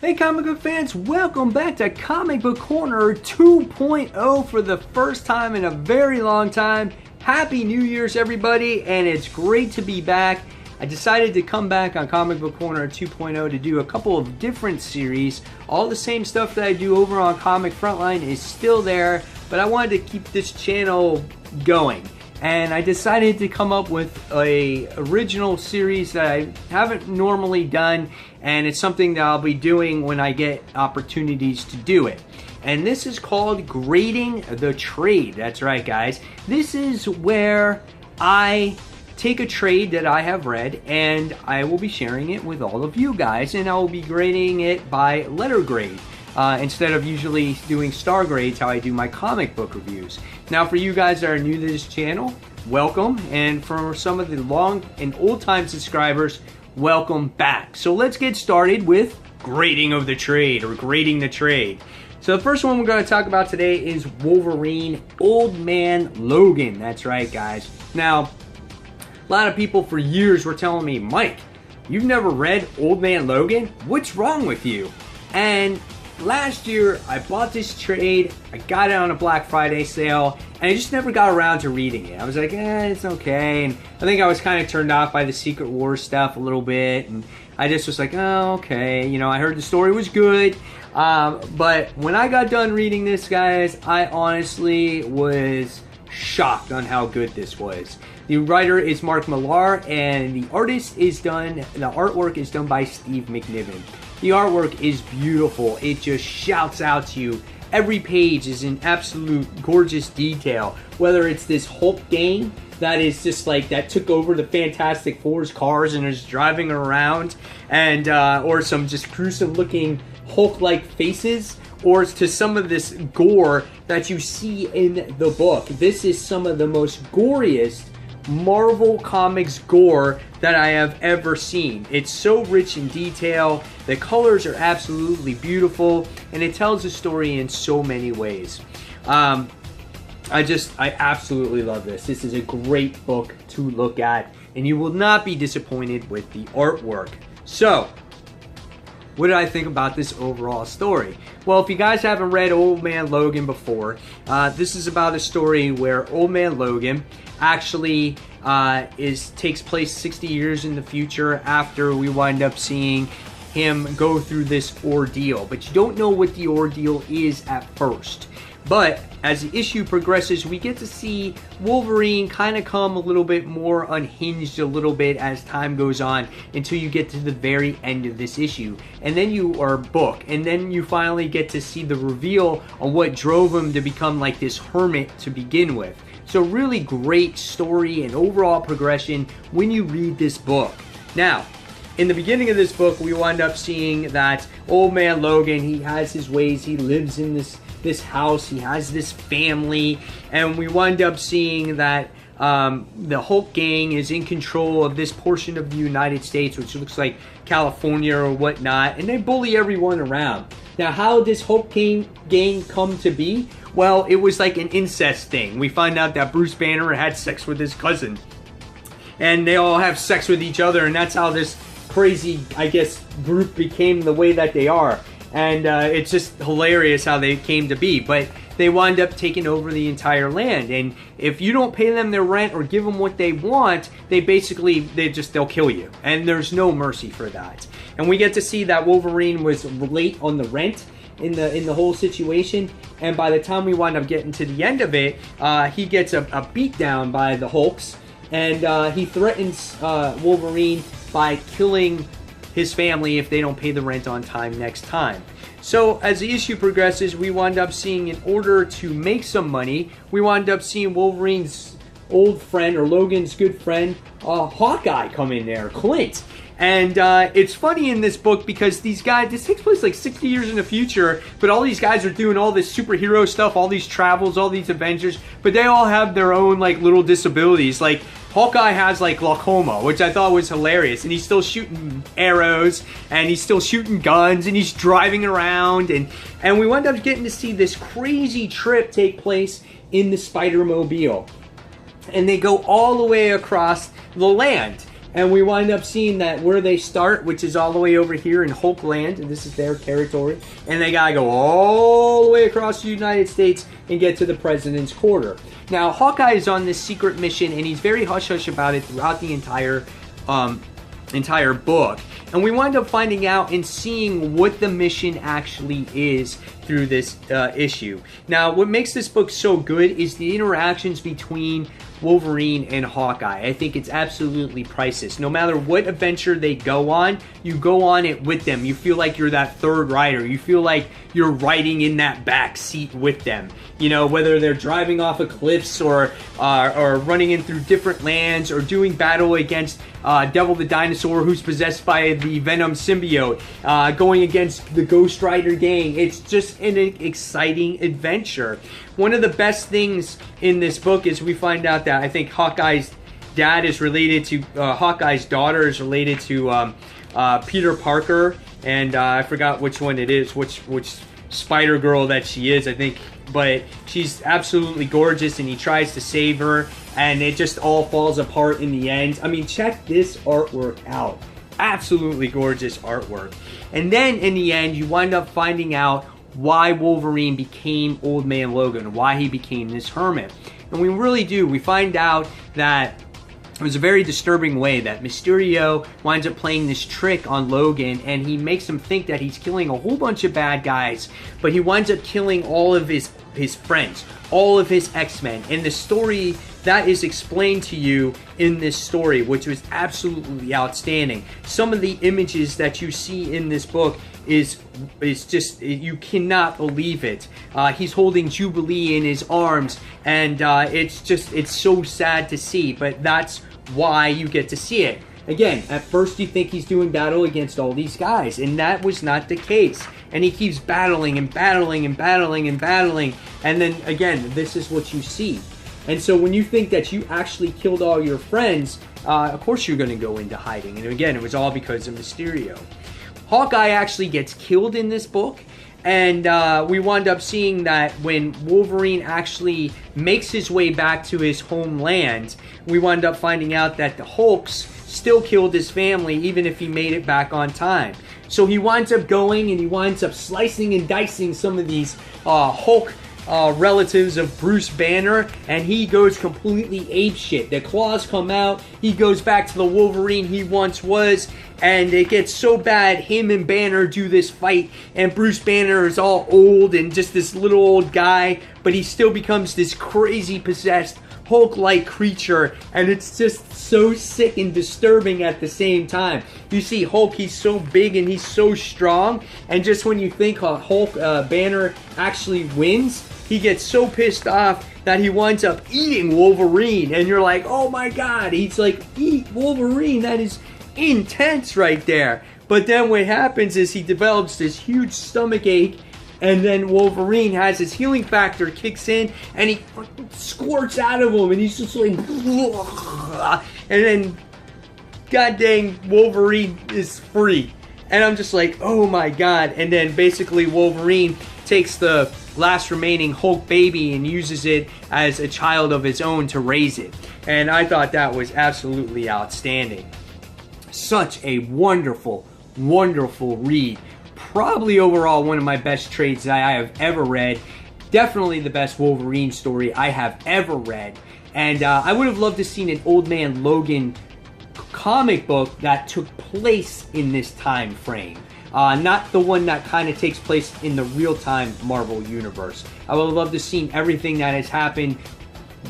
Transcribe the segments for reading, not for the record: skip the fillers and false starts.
Hey comic book fans, welcome back to Comic Book Corner 2.0 for the first time in a very long time. Happy New Year's everybody, and it's great to be back. I decided to come back on Comic Book Corner 2.0 to do a couple of different series. All the same stuff that I do over on Comic Frontline is still there, but I wanted to keep this channel going. And I decided to come up with a original series that I haven't normally done, and it's something that I'll be doing when I get opportunities to do it. And this is called Grading the Trade. That's right, guys. This is where I take a trade that I have read and I will be sharing it with all of you guys, and I will be grading it by letter grade. Instead of usually doing star grades how I do my comic book reviews. Now for you guys that are new to this channel, welcome, and for some of the long and old time subscribers, welcome back. So let's get started with grading of the trade, or grading the trade. So the first one we're going to talk about today is Wolverine Old Man Logan. That's right, guys. Now, a lot of people for years were telling me, Mike, you've never read Old Man Logan? What's wrong with you? And last year, I bought this trade, I got it on a Black Friday sale, and I just never got around to reading it. I was like, it's okay, and I think I was kind of turned off by the Secret Wars stuff a little bit, and I just was like, oh, okay, you know, I heard the story was good, but when I got done reading this, guys, I honestly was shocked on how good this was. The writer is Mark Millar, and the artwork is done by Steve McNiven. The artwork is beautiful. It just shouts out to you. Every page is in absolute gorgeous detail. Whether it's this Hulk gang that is just like, that took over the Fantastic Four's cars and is driving around, and or some just gruesome looking Hulk-like faces, or to some of this gore that you see in the book. This is some of the most goriest Marvel Comics gore that I have ever seen. It's so rich in detail, the colors are absolutely beautiful, and it tells a story in so many ways. I absolutely love this. This is a great book to look at, and you will not be disappointed with the artwork. So, what did I think about this overall story? Well, if you guys haven't read Old Man Logan before, this is about a story where Old Man Logan actually takes place 60 years in the future after we wind up seeing him go through this ordeal. But you don't know what the ordeal is at first. But as the issue progresses, we get to see Wolverine kind of come a little bit more unhinged a little bit as time goes on, until you get to the very end of this issue. And then and then you finally get to see the reveal on what drove him to become like this hermit to begin with. So really great story and overall progression when you read this book. Now, in the beginning of this book, we wind up seeing that Old Man Logan, he has his ways, he lives in this house, he has this family, and we wind up seeing that the Hulk gang is in control of this portion of the United States, which looks like California or whatnot, and they bully everyone around. Now, how does Hulk gang come to be? Well, it was like an incest thing. We find out that Bruce Banner had sex with his cousin, and they all have sex with each other, and that's how this crazy, I guess, group became the way that they are. And it's just hilarious how they came to be. But they wind up taking over the entire land. And if you don't pay them their rent or give them what they want, they'll kill you. And there's no mercy for that. And we get to see that Wolverine was late on the rent in the whole situation. And by the time we wind up getting to the end of it, he gets a beat down by the Hulks. And he threatens Wolverine by killing his family if they don't pay the rent on time next time. So as the issue progresses, we wind up seeing, in order to make some money, we wind up seeing Wolverine's old friend, or Logan's good friend, Hawkeye, come in there, Clint. And it's funny in this book because these guys, this takes place like 60 years in the future, but all these guys are doing all this superhero stuff, all these travels, all these adventures, but they all have their own like little disabilities. Like Hawkeye has like glaucoma, which I thought was hilarious, and he's still shooting arrows, and he's still shooting guns, and he's driving around, and we wound up getting to see this crazy trip take place in the Spider-Mobile. And they go all the way across the land. And we wind up seeing that where they start, which is all the way over here in Hulkland, and this is their territory, and they gotta go all the way across the United States and get to the president's quarter. Now, Hawkeye is on this secret mission, and he's very hush-hush about it throughout the entire book. And we wind up finding out and seeing what the mission actually is through this issue. Now, what makes this book so good is the interactions between Wolverine and Hawkeye. I think it's absolutely priceless. No matter what adventure they go on, you go on it with them. You feel like you're that third rider. You feel like you're riding in that back seat with them. You know, whether they're driving off of cliffs or running in through different lands or doing battle against Devil the Dinosaur, who's possessed by the Venom symbiote, going against the Ghost Rider gang. It's just an exciting adventure. One of the best things in this book is we find out that I think Hawkeye's dad is related to, Hawkeye's daughter is related to Peter Parker, and I forgot which one it is, which Spider-Girl that she is, I think, but she's absolutely gorgeous, and he tries to save her, and it just all falls apart in the end. I mean, check this artwork out. Absolutely gorgeous artwork. And then in the end, you wind up finding out why Wolverine became Old Man Logan, why he became this hermit. And we really do. We find out that it was a very disturbing way that Mysterio winds up playing this trick on Logan, and he makes him think that he's killing a whole bunch of bad guys, but he winds up killing all of his friends, all of his X-Men. And the story that is explained to you in this story, which was absolutely outstanding. Some of the images that you see in this book is just, you cannot believe it. He's holding Jubilee in his arms, and it's so sad to see, but that's why you get to see it. Again, at first you think he's doing battle against all these guys, and that was not the case. And he keeps battling and battling and battling and battling, and then again, this is what you see. And so when you think that you actually killed all your friends, of course you're going to go into hiding. And again, it was all because of Mysterio. Hawkeye actually gets killed in this book, and we wind up seeing that when Wolverine actually makes his way back to his homeland, we wind up finding out that the Hulks still killed his family even if he made it back on time. So he winds up going and he winds up slicing and dicing some of these Hulk relatives of Bruce Banner, and he goes completely apeshit. The claws come out, he goes back to the Wolverine he once was, and it gets so bad, him and Banner do this fight, and Bruce Banner is all old and just this little old guy, but he still becomes this crazy possessed Hulk-like creature, and it's just so sick and disturbing at the same time. You see Hulk, he's so big and he's so strong, and just when you think Hulk Banner actually wins, he gets so pissed off that he winds up eating Wolverine, and you're like, oh my god, he's like, eat Wolverine, that is intense right there. But then what happens is he develops this huge stomach ache, and then Wolverine has his healing factor kicks in, and he squirts out of him, and he's just like, and then god dang, Wolverine is free. And I'm just like, oh my god. And then basically Wolverine takes the last remaining Hulk baby and uses it as a child of his own to raise it. And I thought that was absolutely outstanding. Such a wonderful, wonderful read. Probably overall one of my best trades that I have ever read. Definitely the best Wolverine story I have ever read. And I would have loved to have seen an Old Man Logan comic book that took place in this time frame. Not the one that kind of takes place in the real-time Marvel universe. I would love to have seen everything that has happened,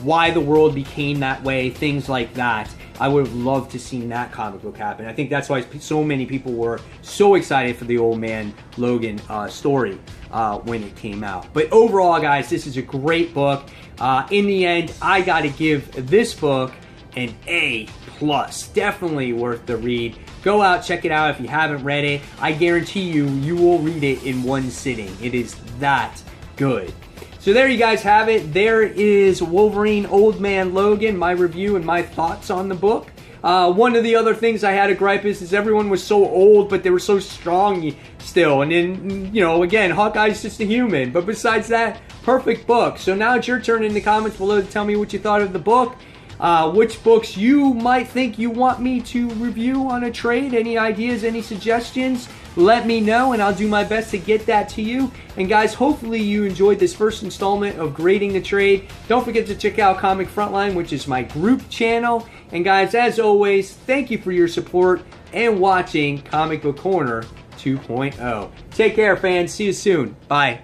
why the world became that way, things like that. I would have loved to seen that comic book happen. I think that's why so many people were so excited for the Old Man Logan story when it came out. But overall, guys, this is a great book. In the end, I got to give this book an A+. Definitely worth the read. Go out, check it out if you haven't read it. I guarantee you, you will read it in one sitting. It is that good. So there you guys have it. There is Wolverine Old Man Logan, my review and my thoughts on the book. One of the other things I had a gripe is everyone was so old, but they were so strong still. And then, you know, again, Hawkeye's just a human. But besides that, perfect book. So now it's your turn in the comments below to tell me what you thought of the book. which books you might think you want me to review on a trade. Any ideas, any suggestions? Let me know, and I'll do my best to get that to you. And guys, hopefully you enjoyed this first installment of Grading the Trade. Don't forget to check out Comic Frontline, which is my group channel. And guys, as always, thank you for your support and watching Comic Book Corner 2.0. Take care, fans. See you soon. Bye.